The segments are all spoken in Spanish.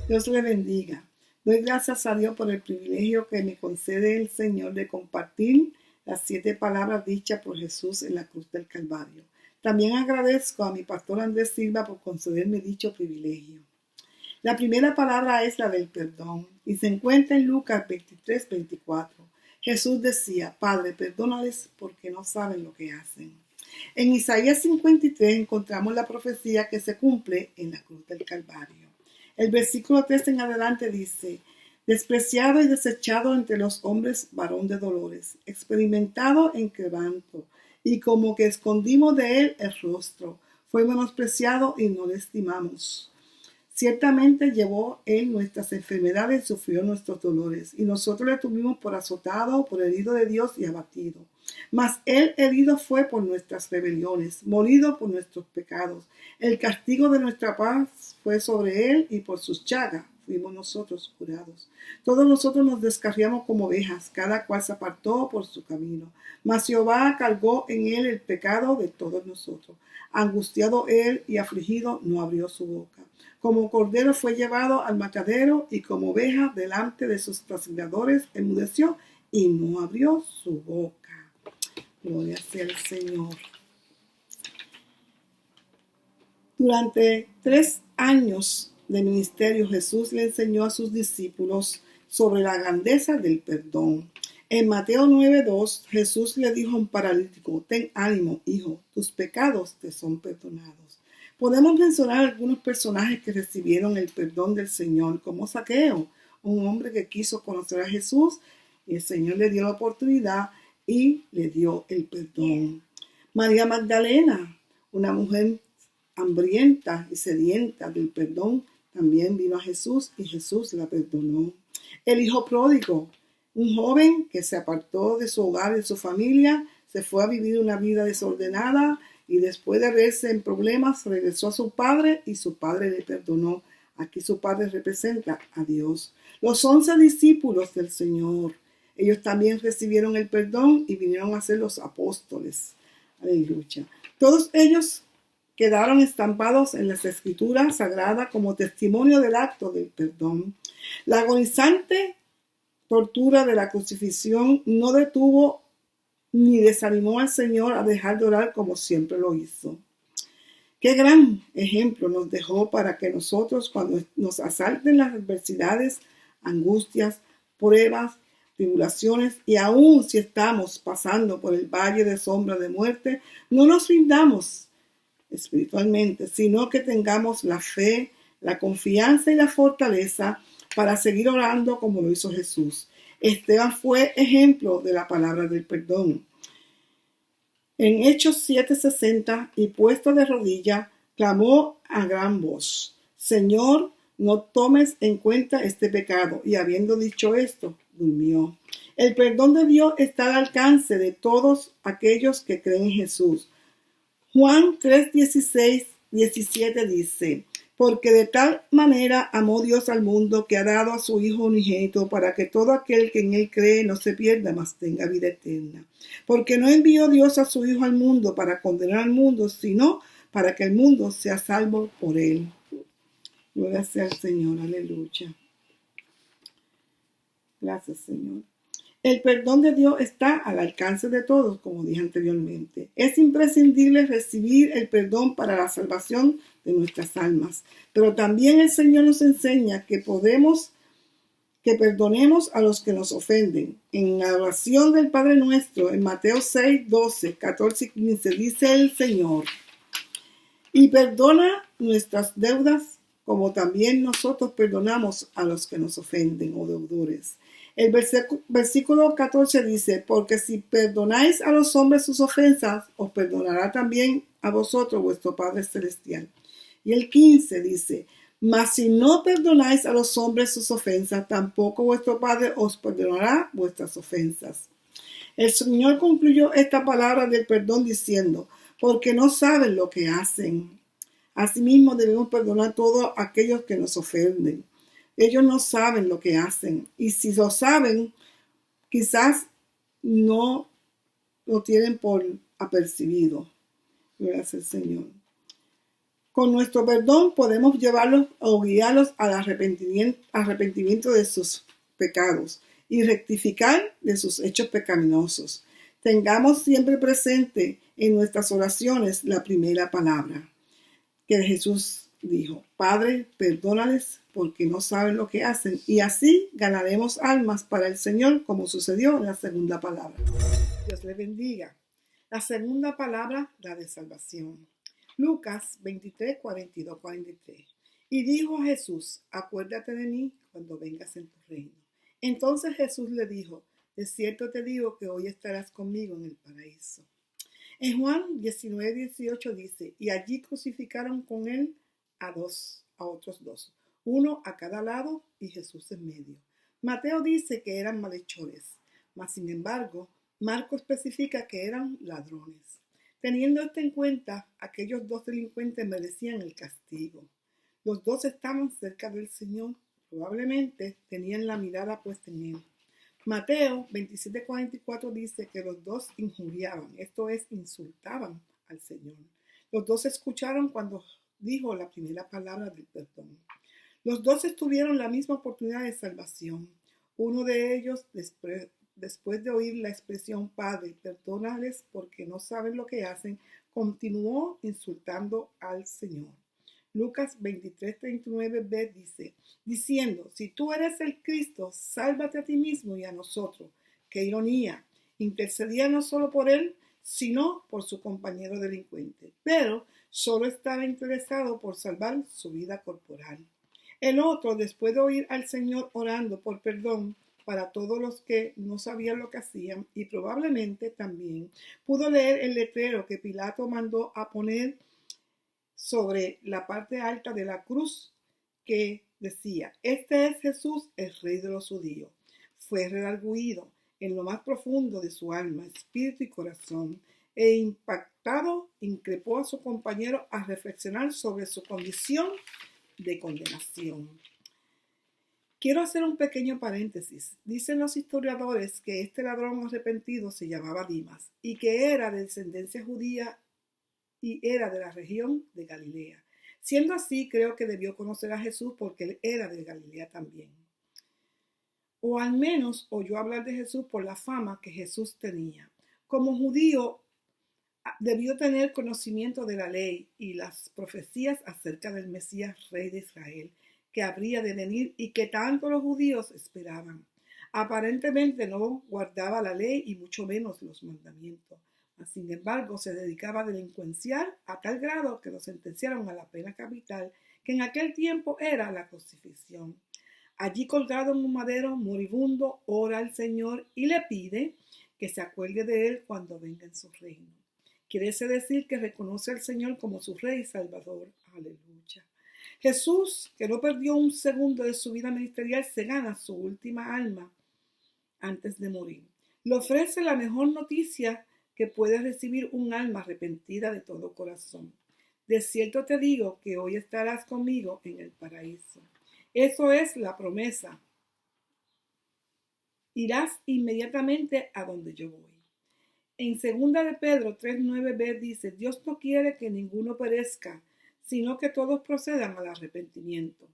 Dios le bendiga. Doy gracias a Dios por el privilegio que me concede el Señor de compartir las 7 palabras dichas por Jesús en la cruz del Calvario. También agradezco a mi pastor Andrés Silva por concederme dicho privilegio. La primera palabra es la del perdón y se encuentra en Lucas 23:24. Jesús decía: Padre, perdónales porque no saben lo que hacen. En Isaías 53 encontramos la profecía que se cumple en la cruz del Calvario. El versículo 3 en adelante dice: despreciado y desechado entre los hombres, varón de dolores, experimentado en quebranto, y como que escondimos de él el rostro, fue menospreciado y no le estimamos. Ciertamente llevó él nuestras enfermedades y sufrió nuestros dolores, y nosotros le tuvimos por azotado, por herido de Dios y abatido. Mas él herido fue por nuestras rebeliones, molido por nuestros pecados. El castigo de nuestra paz fue sobre él, y por sus llagas fuimos nosotros curados. Todos nosotros nos descarriamos como ovejas, cada cual se apartó por su camino. Mas Jehová cargó en él el pecado de todos nosotros. Angustiado él y afligido, no abrió su boca. Como cordero fue llevado al matadero, y como oveja delante de sus trasquiladores enmudeció y no abrió su boca. Gloria sea al Señor. Durante 3 años de ministerio, Jesús le enseñó a sus discípulos sobre la grandeza del perdón. En Mateo 9:2, Jesús le dijo a un paralítico: ten ánimo, hijo, tus pecados te son perdonados. Podemos mencionar algunos personajes que recibieron el perdón del Señor, como Zaqueo, un hombre que quiso conocer a Jesús y el Señor le dio la oportunidad y le dio el perdón. María Magdalena, una mujer hambrienta y sedienta del perdón, también vino a Jesús y Jesús la perdonó. El hijo pródigo, un joven que se apartó de su hogar y de su familia, se fue a vivir una vida desordenada y después de verse en problemas regresó a su padre y su padre le perdonó. Aquí su padre representa a Dios. Los 11 discípulos del Señor, ellos también recibieron el perdón y vinieron a ser los apóstoles. Aleluya. Todos ellos quedaron estampados en las Escrituras Sagradas como testimonio del acto del perdón. La agonizante tortura de la crucifixión no detuvo ni desanimó al Señor a dejar de orar como siempre lo hizo. Qué gran ejemplo nos dejó para que nosotros, cuando nos asalten las adversidades, angustias, pruebas, tribulaciones, y aún si estamos pasando por el valle de sombra de muerte, no nos rindamos espiritualmente, sino que tengamos la fe, la confianza y la fortaleza para seguir orando como lo hizo Jesús. Esteban fue ejemplo de la palabra del perdón. En Hechos 7:60, y puesto de rodillas, clamó a gran voz: Señor, no tomes en cuenta este pecado. Y habiendo dicho esto, durmió. El perdón de Dios está al alcance de todos aquellos que creen en Jesús. Juan 3:16-17 dice: porque de tal manera amó Dios al mundo, que ha dado a su Hijo unigénito, para que todo aquel que en él cree no se pierda, mas tenga vida eterna. Porque no envió Dios a su Hijo al mundo para condenar al mundo, sino para que el mundo sea salvo por él. Gloria sea al Señor, aleluya. Gracias, Señor. El perdón de Dios está al alcance de todos, como dije anteriormente. Es imprescindible recibir el perdón para la salvación de nuestras almas. Pero también el Señor nos enseña que perdonemos a los que nos ofenden. En la oración del Padre Nuestro, en Mateo 6:12, 14 y 15, dice el Señor: y perdona nuestras deudas, como también nosotros perdonamos a los que nos ofenden, o deudores. El versículo 14 dice: porque si perdonáis a los hombres sus ofensas, os perdonará también a vosotros vuestro Padre Celestial. Y el 15 dice: mas si no perdonáis a los hombres sus ofensas, tampoco vuestro Padre os perdonará vuestras ofensas. El Señor concluyó esta palabra del perdón diciendo: porque no saben lo que hacen. Asimismo debemos perdonar a todos aquellos que nos ofenden. Ellos no saben lo que hacen, y si lo saben, quizás no lo tienen por apercibido. Gracias al Señor. Con nuestro perdón podemos llevarlos o guiarlos al arrepentimiento de sus pecados y rectificar de sus hechos pecaminosos. Tengamos siempre presente en nuestras oraciones la primera palabra que Jesús dijo: Padre, perdónales porque no saben lo que hacen, y así ganaremos almas para el Señor, como sucedió en la segunda palabra. Dios les bendiga. La segunda palabra, la de salvación. Lucas 23, 42, 43. Y dijo Jesús: acuérdate de mí cuando vengas en tu reino. Entonces Jesús le dijo: de cierto te digo que hoy estarás conmigo en el paraíso. En Juan 19, 18 dice: y allí crucificaron con él a otros dos, uno a cada lado y Jesús en medio. Mateo dice que eran malhechores, mas sin embargo, Marcos especifica que eran ladrones. Teniendo esto en cuenta, aquellos dos delincuentes merecían el castigo. Los dos estaban cerca del Señor, probablemente tenían la mirada puesta en él. Mateo 27:44 dice que los dos injuriaban, esto es, insultaban al Señor. Los dos escucharon cuando dijo la primera palabra del perdón. Los dos tuvieron la misma oportunidad de salvación. Uno de ellos, después de oír la expresión Padre, perdónales porque no saben lo que hacen, continuó insultando al Señor. Lucas 23:39b dice: diciendo: si tú eres el Cristo, sálvate a ti mismo y a nosotros. ¡Qué ironía! Intercedía no solo por él, sino por su compañero delincuente, pero solo estaba interesado por salvar su vida corporal. El otro, después de oír al Señor orando por perdón para todos los que no sabían lo que hacían, y probablemente también pudo leer el letrero que Pilato mandó a poner sobre la parte alta de la cruz, que decía: este es Jesús, el Rey de los judíos. Fue redargüido en lo más profundo de su alma, espíritu y corazón, e impactado increpó a su compañero a reflexionar sobre su condición de condenación. Quiero hacer un pequeño paréntesis. Dicen los historiadores que este ladrón arrepentido se llamaba Dimas y que era de descendencia judía y era de la región de Galilea. Siendo así, creo que debió conocer a Jesús porque él era de Galilea también. O al menos oyó hablar de Jesús por la fama que Jesús tenía. Como judío, debió tener conocimiento de la ley y las profecías acerca del Mesías, Rey de Israel, que habría de venir y que tanto los judíos esperaban. Aparentemente no guardaba la ley y mucho menos los mandamientos. Sin embargo, se dedicaba a delincuenciar a tal grado que lo sentenciaron a la pena capital, que en aquel tiempo era la crucifixión. Allí colgado en un madero, moribundo, ora al Señor y le pide que se acuerde de él cuando venga en su reino. Quiere decir que reconoce al Señor como su Rey y Salvador. Aleluya. Jesús, que no perdió un segundo de su vida ministerial, se gana su última alma antes de morir. Le ofrece la mejor noticia que puede recibir un alma arrepentida de todo corazón. De cierto te digo que hoy estarás conmigo en el paraíso. Eso es la promesa. Irás inmediatamente a donde yo voy. En 2 de Pedro 3:9b dice: Dios no quiere que ninguno perezca, sino que todos procedan al arrepentimiento.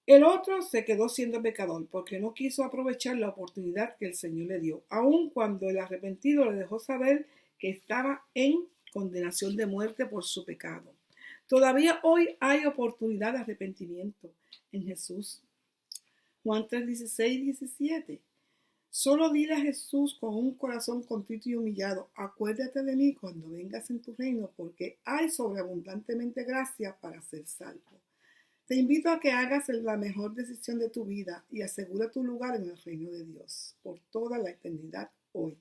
El otro se quedó siendo pecador porque no quiso aprovechar la oportunidad que el Señor le dio, aun cuando el arrepentido le dejó saber que estaba en condenación de muerte por su pecado. Todavía hoy hay oportunidad de arrepentimiento en Jesús. Juan 3:16 y 17. Solo dile a Jesús con un corazón contrito y humillado: acuérdate de mí cuando vengas en tu reino, porque hay sobreabundantemente gracia para ser salvo. Te invito a que hagas la mejor decisión de tu vida y asegura tu lugar en el reino de Dios por toda la eternidad hoy.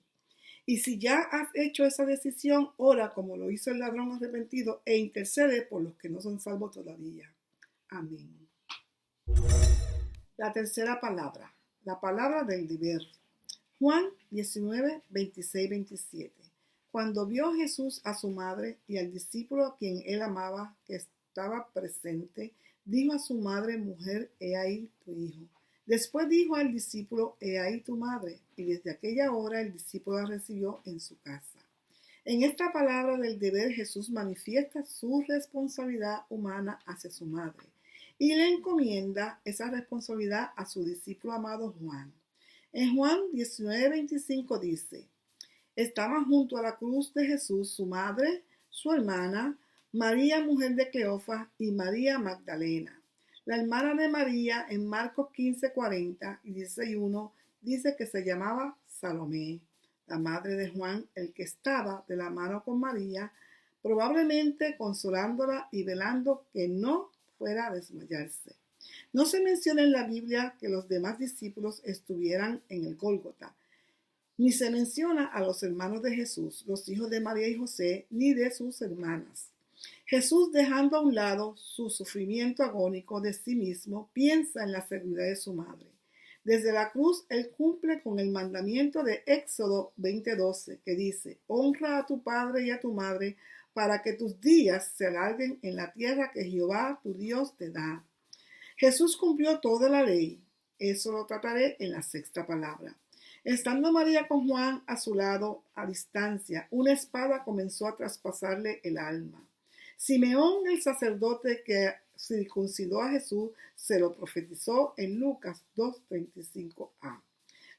Y si ya has hecho esa decisión, ora como lo hizo el ladrón arrepentido e intercede por los que no son salvos todavía. Amén. La tercera palabra, la palabra del deber. Juan 19, 26, 27. Cuando vio Jesús a su madre y al discípulo a quien él amaba que estaba presente, dijo a su madre: mujer, he ahí tu hijo. Después dijo al discípulo: he ahí tu madre. Y desde aquella hora el discípulo la recibió en su casa. En esta palabra del deber Jesús manifiesta su responsabilidad humana hacia su madre y le encomienda esa responsabilidad a su discípulo amado Juan. En Juan 19:25 dice: estaban junto a la cruz de Jesús su madre, su hermana, María, mujer de Cleofas, y María Magdalena. La hermana de María en Marcos 15:40 y 16:1 dice que se llamaba Salomé, la madre de Juan, el que estaba de la mano con María, probablemente consolándola y velando que no fuera a desmayarse. No se menciona en la Biblia que los demás discípulos estuvieran en el Gólgota, ni se menciona a los hermanos de Jesús, los hijos de María y José, ni de sus hermanas. Jesús, dejando a un lado su sufrimiento agónico de sí mismo, piensa en la seguridad de su madre. Desde la cruz, él cumple con el mandamiento de Éxodo 20:12, que dice: honra a tu padre y a tu madre, para que tus días se alarguen en la tierra que Jehová tu Dios te da. Jesús cumplió toda la ley. Eso lo trataré en la sexta palabra. Estando María con Juan a su lado, a distancia, una espada comenzó a traspasarle el alma. Simeón, el sacerdote que circuncidó a Jesús, se lo profetizó en Lucas 2:35a.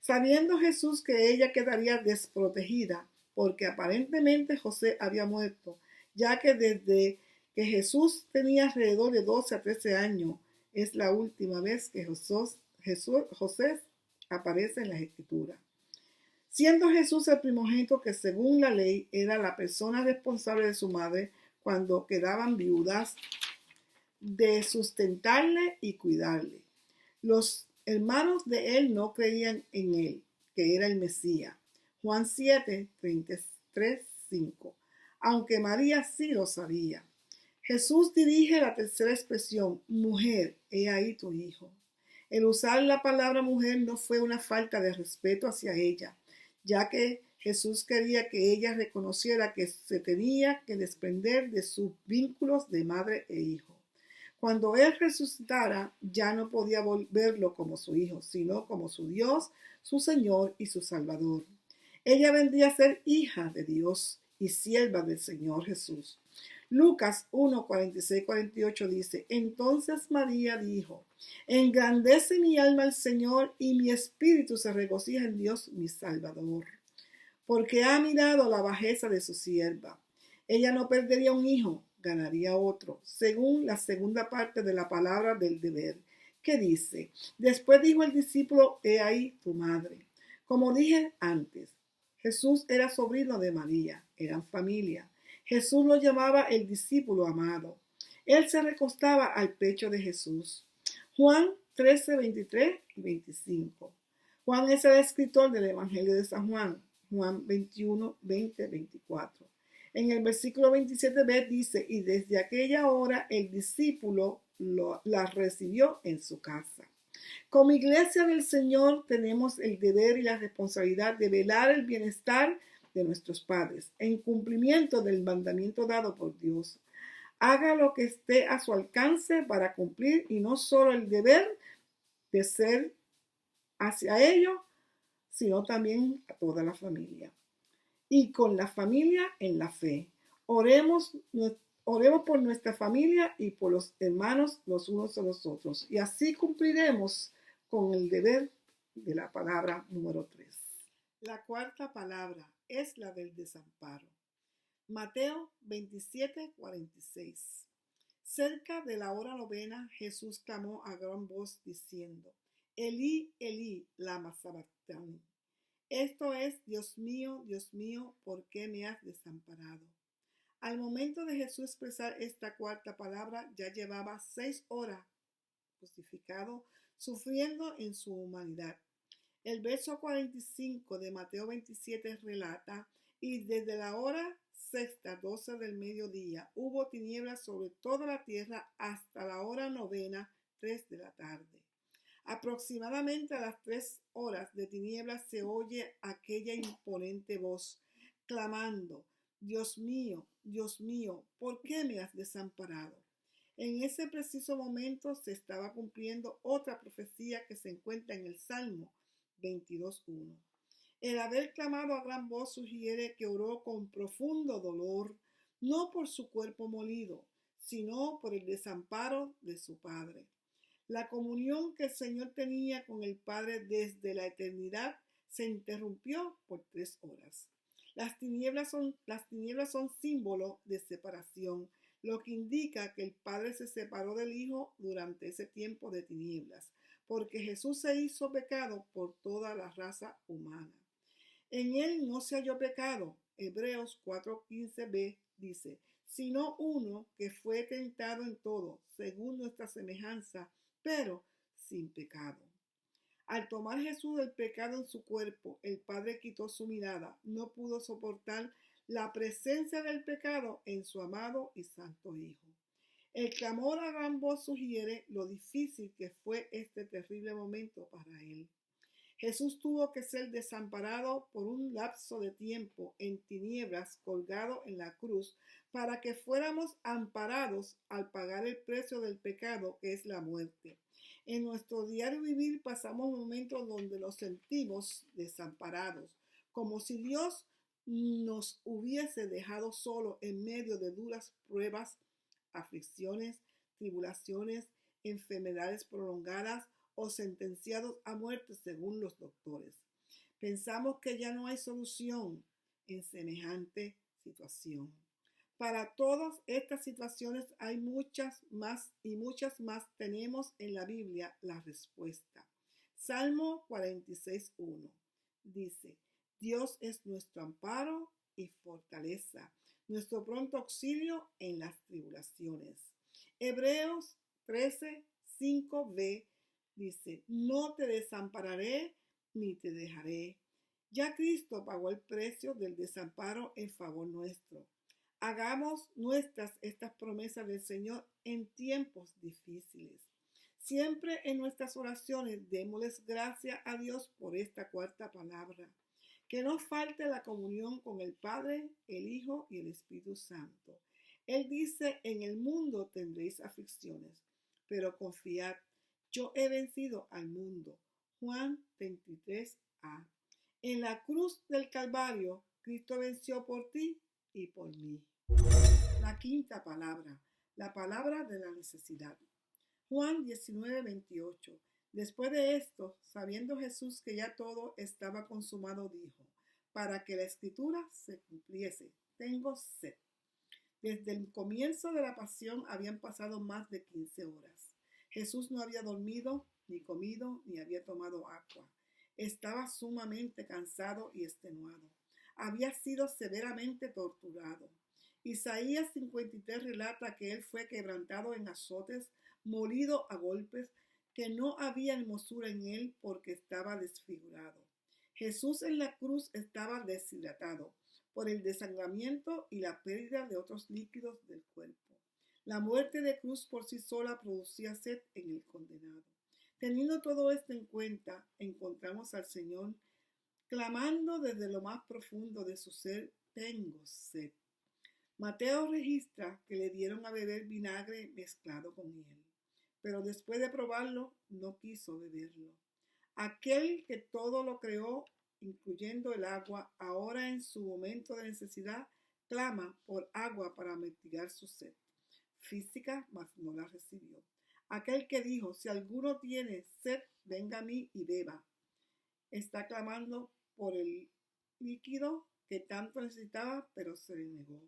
Sabiendo Jesús que ella quedaría desprotegida, porque aparentemente José había muerto, ya que desde que Jesús tenía alrededor de 12 a 13 años, es la última vez que José aparece en las Escrituras. Siendo Jesús el primogénito que según la ley era la persona responsable de su madre cuando quedaban viudas, de sustentarle y cuidarle. Los hermanos de él no creían en él, que era el Mesías. Juan 7:33-5. Aunque María sí lo sabía. Jesús dirige la tercera expresión: mujer, he ahí tu hijo. El usar la palabra mujer no fue una falta de respeto hacia ella, ya que Jesús quería que ella reconociera que se tenía que desprender de sus vínculos de madre e hijo. Cuando él resucitara, ya no podía verlo como su hijo, sino como su Dios, su Señor y su Salvador. Ella vendría a ser hija de Dios y sierva del Señor Jesús. Lucas 1:46-48 dice: entonces María dijo: engrandece mi alma al Señor, y mi espíritu se regocija en Dios mi Salvador, porque ha mirado la bajeza de su sierva. Ella no perdería un hijo, ganaría otro, según la segunda parte de la palabra del deber, que dice: después dijo el discípulo: he ahí tu madre. Como dije antes, Jesús era sobrino de María, eran familia. Jesús lo llamaba el discípulo amado. Él se recostaba al pecho de Jesús. Juan 13:23-25. Juan es el escritor del Evangelio de San Juan. Juan 21:20-24. En el versículo 27b dice: y desde aquella hora el discípulo la recibió en su casa. Como iglesia del Señor tenemos el deber y la responsabilidad de velar el bienestar de nuestros padres, en cumplimiento del mandamiento dado por Dios. Haga lo que esté a su alcance para cumplir, y no solo el deber de ser hacia ellos, sino también a toda la familia. Y con la familia en la fe. Oremos por nuestra familia y por los hermanos los unos a los otros. Y así cumpliremos con el deber de la palabra número 3. La cuarta palabra es la del desamparo. Mateo 27:46. Cerca de la hora novena, Jesús clamó a gran voz diciendo: Elí, Elí, lama sabactani. Esto es: Dios mío, ¿por qué me has desamparado? Al momento de Jesús expresar esta cuarta palabra, ya llevaba 6 horas crucificado, sufriendo en su humanidad. El verso 45 de Mateo 27 relata: y desde la hora sexta, 12 del mediodía, hubo tinieblas sobre toda la tierra hasta la hora novena, 3 de la tarde. Aproximadamente a las 3 horas de tinieblas se oye aquella imponente voz, clamando: Dios mío, ¿por qué me has desamparado? En ese preciso momento se estaba cumpliendo otra profecía que se encuentra en el Salmo 22:1. El haber clamado a gran voz sugiere que oró con profundo dolor, no por su cuerpo molido, sino por el desamparo de su Padre. La comunión que el Señor tenía con el Padre desde la eternidad se interrumpió por 3 horas. Las tinieblas son símbolo de separación, lo que indica que el Padre se separó del Hijo durante ese tiempo de tinieblas, porque Jesús se hizo pecado por toda la raza humana. En él no se halló pecado. Hebreos 4:15b dice, sino uno que fue tentado en todo, según nuestra semejanza, pero sin pecado. Al tomar Jesús el pecado en su cuerpo, el Padre quitó su mirada, no pudo soportar la presencia del pecado en su amado y santo Hijo. El clamor a gran voz sugiere lo difícil que fue este terrible momento para él. Jesús tuvo que ser desamparado por un lapso de tiempo en tinieblas, colgado en la cruz, para que fuéramos amparados al pagar el precio del pecado, que es la muerte. En nuestro diario vivir pasamos momentos donde nos sentimos desamparados, como si Dios nos hubiese dejado solo en medio de duras pruebas, aflicciones, tribulaciones, enfermedades prolongadas o sentenciados a muerte según los doctores. Pensamos que ya no hay solución en semejante situación. Para todas estas situaciones hay muchas más y muchas más tenemos en la Biblia la respuesta. Salmo 46:1 dice, Dios es nuestro amparo y fortaleza, nuestro pronto auxilio en las tribulaciones. Hebreos 13:5b dice, no te desampararé ni te dejaré. Ya Cristo pagó el precio del desamparo en favor nuestro. Hagamos nuestras estas promesas del Señor en tiempos difíciles. Siempre en nuestras oraciones démosles gracias a Dios por esta cuarta palabra. Que no falte la comunión con el Padre, el Hijo y el Espíritu Santo. Él dice, en el mundo tendréis aflicciones, pero confiad, yo he vencido al mundo. Juan 23a. En la cruz del Calvario, Cristo venció por ti y por mí. La quinta palabra, la palabra de la necesidad. Juan 19:28. Después de esto, sabiendo Jesús que ya todo estaba consumado, dijo, para que la escritura se cumpliese, tengo sed. Desde el comienzo de la pasión habían pasado más de 15 horas. Jesús no había dormido, ni comido, ni había tomado agua. Estaba sumamente cansado y extenuado. Había sido severamente torturado. Isaías 53 relata que él fue quebrantado en azotes, molido a golpes, que no había hermosura en él porque estaba desfigurado. Jesús en la cruz estaba deshidratado por el desangramiento y la pérdida de otros líquidos del cuerpo. La muerte de cruz por sí sola producía sed en el condenado. Teniendo todo esto en cuenta, encontramos al Señor clamando desde lo más profundo de su ser, tengo sed. Mateo registra que le dieron a beber vinagre mezclado con miel, pero después de probarlo no quiso beberlo. Aquel que todo lo creó, incluyendo el agua, ahora en su momento de necesidad, clama por agua para mitigar su sed física, mas no la recibió. Aquel que dijo, si alguno tiene sed, venga a mí y beba, está clamando por el líquido que tanto necesitaba, pero se le negó.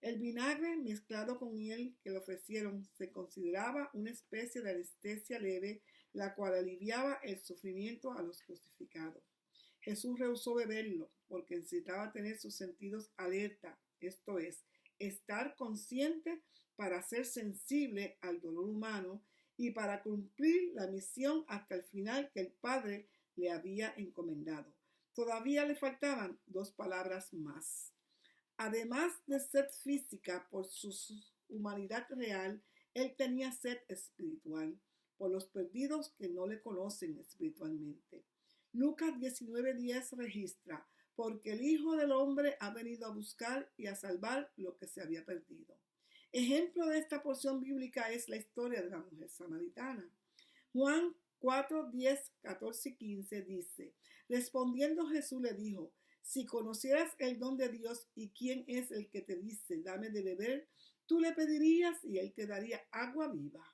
El vinagre mezclado con miel que le ofrecieron se consideraba una especie de anestesia leve, la cual aliviaba el sufrimiento a los crucificados. Jesús rehusó beberlo porque necesitaba tener sus sentidos alerta, esto es, estar consciente para ser sensible al dolor humano y para cumplir la misión hasta el final que el Padre le había encomendado. Todavía le faltaban 2 palabras más. Además de sed física por su humanidad real, él tenía sed espiritual por los perdidos que no le conocen espiritualmente. Lucas 19:10 registra, porque el Hijo del Hombre ha venido a buscar y a salvar lo que se había perdido. Ejemplo de esta porción bíblica es la historia de la mujer samaritana. Juan 4, 10, 14 y 15 dice, respondiendo Jesús le dijo, si conocieras el don de Dios y quién es el que te dice, dame de beber, tú le pedirías y él te daría agua viva.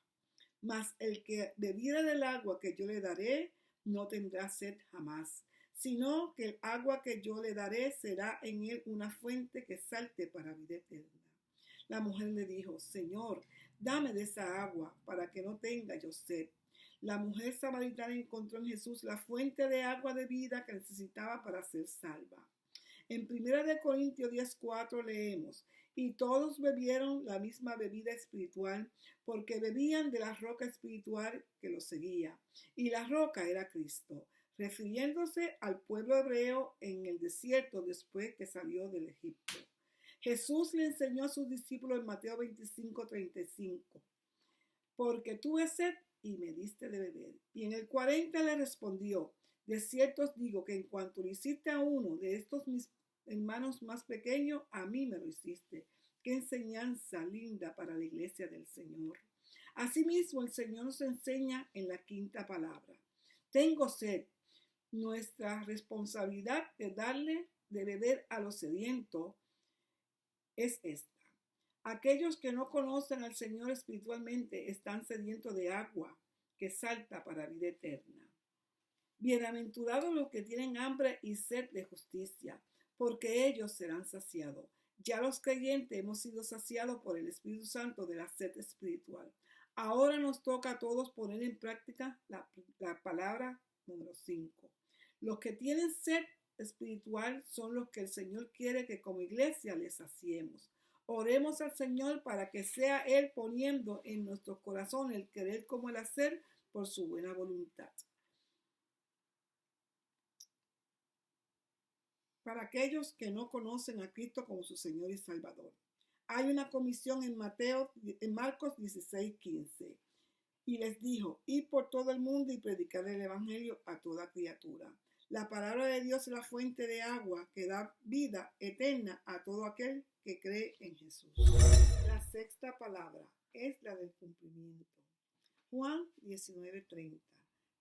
Mas el que bebiera del agua que yo le daré, no tendrá sed jamás, sino que el agua que yo le daré será en él una fuente que salte para vida eterna. La mujer le dijo, Señor, dame de esa agua para que no tenga yo sed. La mujer samaritana encontró en Jesús la fuente de agua de vida que necesitaba para ser salva. En 1 Corintios 10:4 leemos, y todos bebieron la misma bebida espiritual, porque bebían de la roca espiritual que los seguía, y la roca era Cristo, refiriéndose al pueblo hebreo en el desierto después que salió del Egipto. Jesús le enseñó a sus discípulos en Mateo 25:35, porque tuve sed y me diste de beber. Y en el 40 le respondió, de cierto os digo que en cuanto lo hiciste a uno de estos mis hermanos más pequeños, a mí me lo hiciste. Qué enseñanza linda para la iglesia del Señor. Asimismo, el Señor nos enseña en la quinta palabra. Tengo sed. Nuestra responsabilidad de darle de beber a los sedientos es esta. Aquellos que no conocen al Señor espiritualmente están sedientos de agua que salta para vida eterna. Bienaventurados los que tienen hambre y sed de justicia, porque ellos serán saciados. Ya los creyentes hemos sido saciados por el Espíritu Santo de la sed espiritual. Ahora nos toca a todos poner en práctica la palabra número 5. Los que tienen sed espiritual son los que el Señor quiere que como iglesia les saciemos. Oremos al Señor para que sea Él poniendo en nuestros corazones el querer como el hacer por su buena voluntad. Para aquellos que no conocen a Cristo como su Señor y Salvador, hay una comisión en Marcos 16:15. Y les dijo, id por todo el mundo y predicar el evangelio a toda criatura. La palabra de Dios es la fuente de agua que da vida eterna a todo aquel que cree en Jesús. La sexta palabra es la del cumplimiento. Juan 19:30.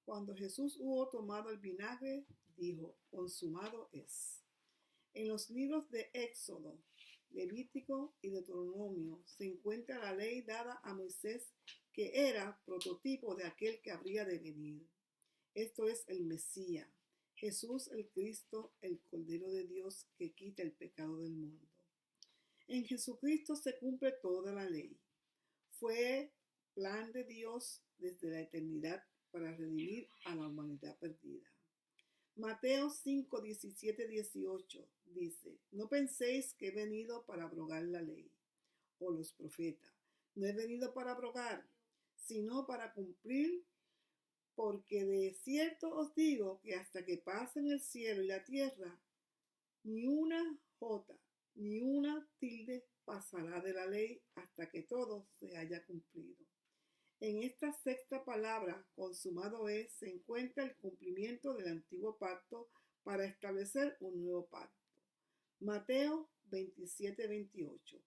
Cuando Jesús hubo tomado el vinagre, dijo, consumado es. En los libros de Éxodo, Levítico y Deuteronomio se encuentra la ley dada a Moisés que era prototipo de aquel que habría de venir. Esto es el Mesías, Jesús el Cristo, el Cordero de Dios que quita el pecado del mundo. En Jesucristo se cumple toda la ley. Fue plan de Dios desde la eternidad para redimir a la humanidad perdida. Mateo 5, 17, 18 dice, no penséis que he venido para abrogar la ley o los profetas. No he venido para abrogar, sino para cumplir, porque de cierto os digo que hasta que pasen el cielo y la tierra, ni una jota, ni una tilde pasará de la ley hasta que todo se haya cumplido. En esta sexta palabra, consumado es, se encuentra el cumplimiento del antiguo pacto para establecer un nuevo pacto. Mateo 27, 28.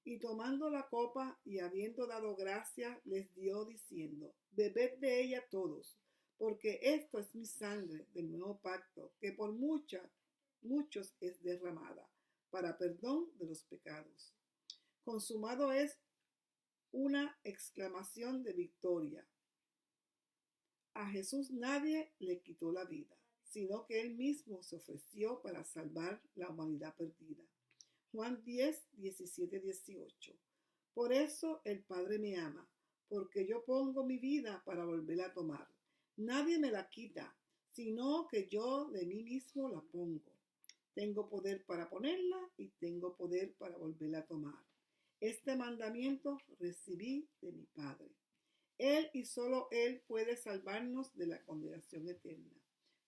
Y tomando la copa y habiendo dado gracia, les dio diciendo, bebed de ella todos, porque esto es mi sangre del nuevo pacto, que por muchos es derramada, para perdón de los pecados. Consumado es una exclamación de victoria. A Jesús nadie le quitó la vida, sino que Él mismo se ofreció para salvar la humanidad perdida. Juan 10, 17, 18. Por eso el Padre me ama, porque yo pongo mi vida para volverla a tomar. Nadie me la quita, sino que yo de mí mismo la pongo. Tengo poder para ponerla y tengo poder para volverla a tomar. Este mandamiento recibí de mi Padre. Él y solo Él puede salvarnos de la condenación eterna.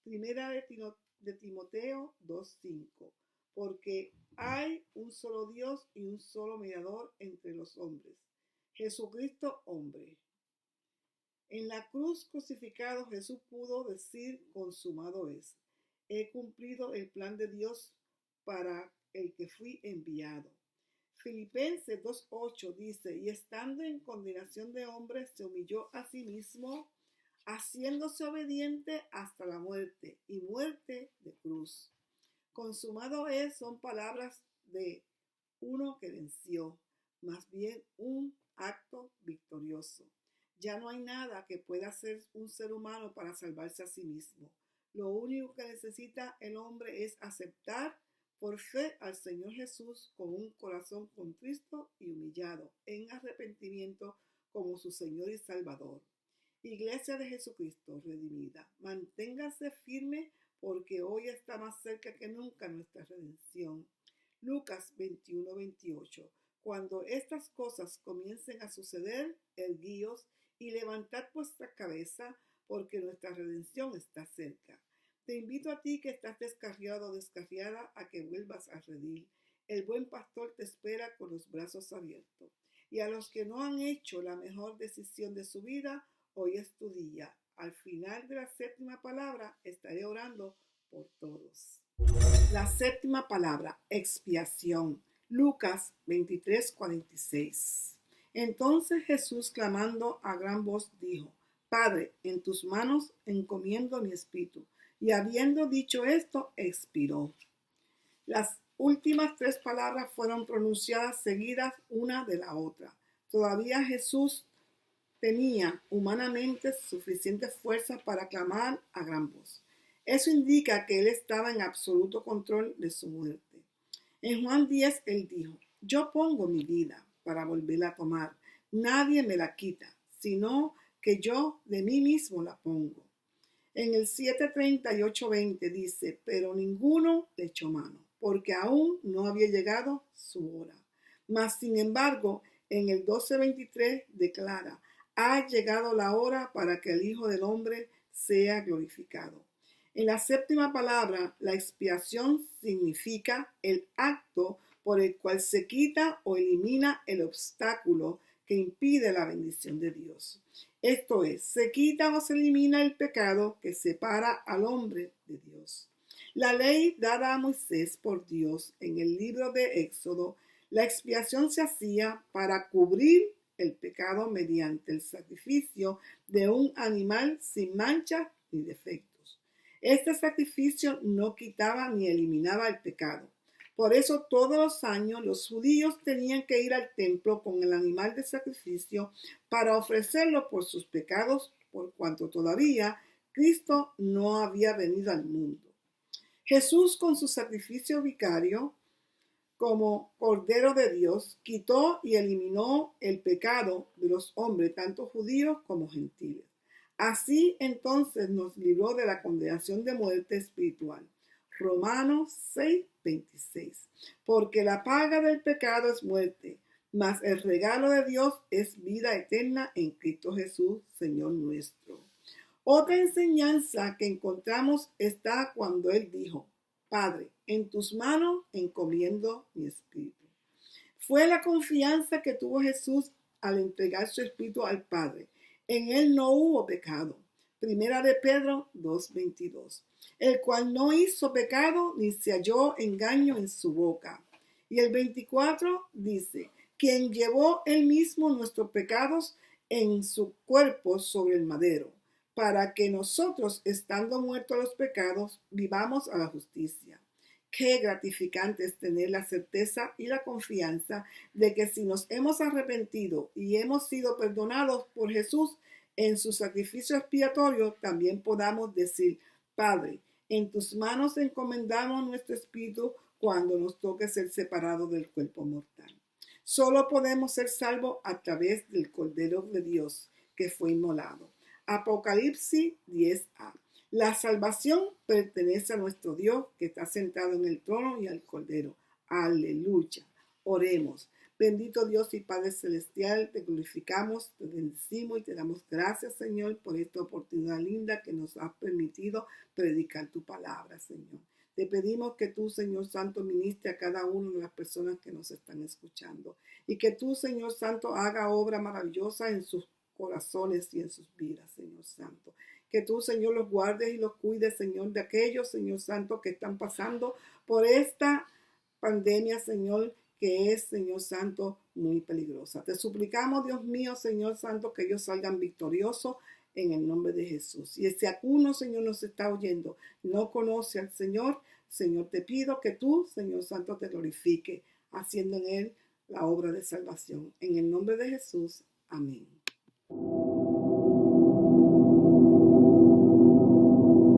Primera de Timoteo 2:5. Porque hay un solo Dios y un solo mediador entre los hombres, Jesucristo hombre. En la cruz crucificado Jesús pudo decir consumado es. He cumplido el plan de Dios para el que fui enviado. Filipenses 2:8 dice, y estando en condenación de hombres, se humilló a sí mismo, haciéndose obediente hasta la muerte y muerte de cruz. Consumado es son palabras de uno que venció, más bien un acto victorioso. Ya no hay nada que pueda hacer un ser humano para salvarse a sí mismo. Lo único que necesita el hombre es aceptar por fe al Señor Jesús con un corazón contristo y humillado en arrepentimiento como su Señor y Salvador. Iglesia de Jesucristo redimida, manténgase firme porque hoy está más cerca que nunca nuestra redención. Lucas 21:28. Cuando estas cosas comiencen a suceder, erguíos y levantad vuestra cabeza, porque nuestra redención está cerca. Te invito a ti que estás descarriado o descarriada a que vuelvas a redil. El buen pastor te espera con los brazos abiertos. Y a los que no han hecho la mejor decisión de su vida, hoy es tu día. Al final de la séptima palabra estaré orando por todos. La séptima palabra, expiación. Lucas 23:46. Entonces Jesús, clamando a gran voz, dijo: Padre, en tus manos encomiendo mi espíritu. Y habiendo dicho esto, expiró. Las últimas tres palabras fueron pronunciadas seguidas una de la otra. Todavía Jesús tenía humanamente suficiente fuerza para clamar a gran voz. Eso indica que él estaba en absoluto control de su muerte. En Juan 10 él dijo: Yo pongo mi vida para volverla a tomar. Nadie me la quita, sino que yo de mí mismo la pongo. En el 7:30 y 8:20 dice: Pero ninguno le echó mano, porque aún no había llegado su hora. Mas, sin embargo, en el 12:23 declara: Ha llegado la hora para que el Hijo del Hombre sea glorificado. En la séptima palabra, la expiación significa el acto por el cual se quita o elimina el obstáculo que impide la bendición de Dios. Esto es, se quita o se elimina el pecado que separa al hombre de Dios. La ley dada a Moisés por Dios en el libro de Éxodo, la expiación se hacía para cubrir el pecado mediante el sacrificio de un animal sin mancha ni defectos. Este sacrificio no quitaba ni eliminaba el pecado. Por eso todos los años los judíos tenían que ir al templo con el animal de sacrificio para ofrecerlo por sus pecados, por cuanto todavía Cristo no había venido al mundo. Jesús, con su sacrificio vicario como Cordero de Dios, quitó y eliminó el pecado de los hombres, tanto judíos como gentiles. Así entonces nos libró de la condenación de muerte espiritual. Romanos 6:26. Porque la paga del pecado es muerte, mas el regalo de Dios es vida eterna en Cristo Jesús, Señor nuestro. Otra enseñanza que encontramos está cuando Él dijo: Padre, en tus manos encomiendo mi espíritu. Fue la confianza que tuvo Jesús al entregar su espíritu al Padre. En él no hubo pecado. Primera de Pedro 2:22. El cual no hizo pecado ni se halló engaño en su boca. Y el 24 dice: quien llevó él mismo nuestros pecados en su cuerpo sobre el madero, para que nosotros, estando muertos a los pecados, vivamos a la justicia. Qué gratificante es tener la certeza y la confianza de que si nos hemos arrepentido y hemos sido perdonados por Jesús en su sacrificio expiatorio, también podamos decir: Padre, en tus manos encomendamos nuestro espíritu cuando nos toque ser separados del cuerpo mortal. Solo podemos ser salvos a través del Cordero de Dios que fue inmolado. Apocalipsis 10a. La salvación pertenece a nuestro Dios que está sentado en el trono y al Cordero. Aleluya. Oremos. Bendito Dios y Padre Celestial, te glorificamos, te bendecimos y te damos gracias, Señor, por esta oportunidad linda que nos has permitido predicar tu palabra, Señor. Te pedimos que tú, Señor Santo, ministre a cada una de las personas que nos están escuchando y que tú, Señor Santo, haga obra maravillosa en sus corazones y en sus vidas, Señor Santo. Que tú, Señor, los guardes y los cuides, Señor, de aquellos, Señor Santo, que están pasando por esta pandemia, Señor, que es, Señor Santo, muy peligrosa. Te suplicamos, Dios mío, Señor Santo, que ellos salgan victoriosos en el nombre de Jesús. Y si alguno, Señor, nos está oyendo, no conoce al Señor, Señor, te pido que tú, Señor Santo, te glorifique, haciendo en él la obra de salvación. En el nombre de Jesús. Amén.